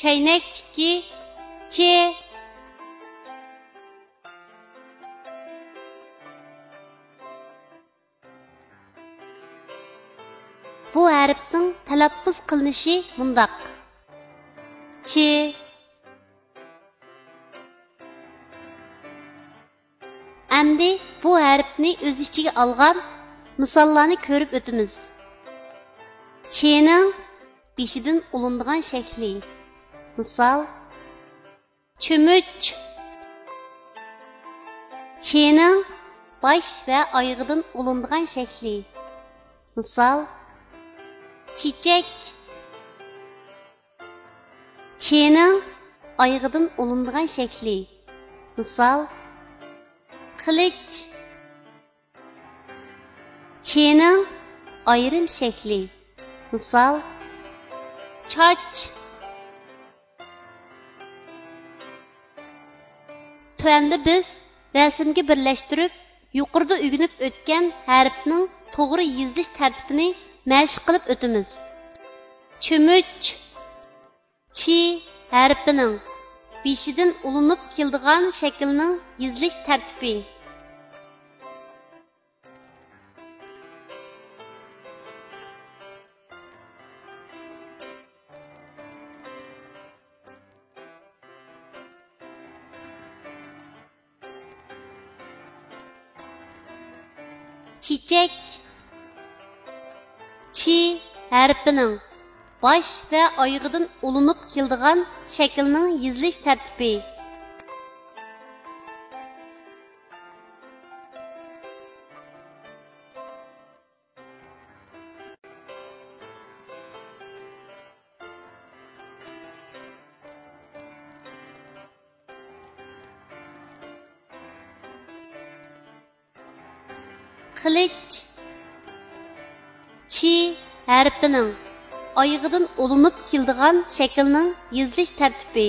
Çaynakdiki Ç. Bu harfning talaffuz qilinishi mundaq. Ç. Endi bu harfni o'z ichiga olgan misollarni ko'rib o'tamiz. Ç'ning beshidan ulinadigan shakli. Misol: cho'mich. Ç'ning bosh va oyog'idan ulinadigan shakli. Misol: çiçek. Ç'ning oyog'idan ulinadigan shakli. Misol: qilich. Ç'ning ayrim shakli. Misol: choch. Tuanda biz rasmga birlashtirib, yuqorida o'rganib o'tgan harfning to'g'ri yozilish tartibini mashq qilib o'tamiz. Cho'mich. Chi harfining beshidan ulinib keladigan shaklning yozilish tartibi. Çiçek. Çi harfining bosh va oyog'idan ulinib keladigan shaklning yozilish tartibi. Qilich. Chi harfining oyog'idan ulinib keladigan shaklning yozilish tartibi.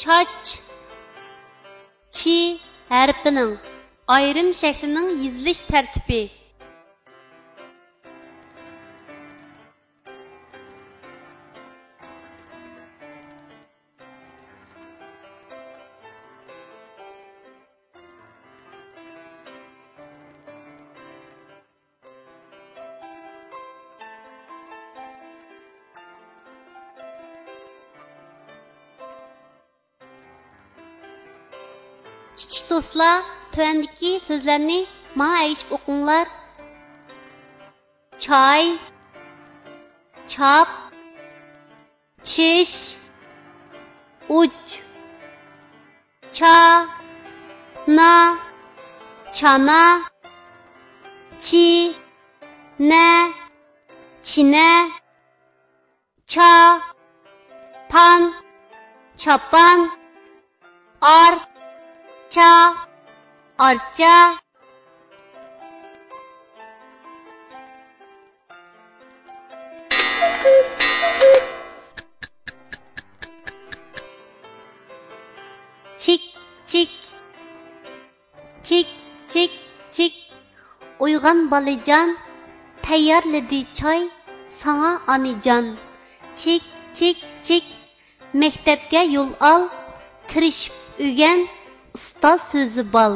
Choch. Chi harfining ayrim shaklining yozilish tartibi. Kichik do'stlar, tuandagi so'zlarni menga aytib o'qinglar. Choy, chop, chish, uch, cha, na, chana, chi, na, china, cha, pan, chapan, ar, cha, archa. Chik, chik, chik, chik, chik. Uyg'on bolajon, tayyorladi choy sana onajon. Chik, chik, chik. Maktabga yo'l ol, tirishib o'rgan, ustoz so'zi bol.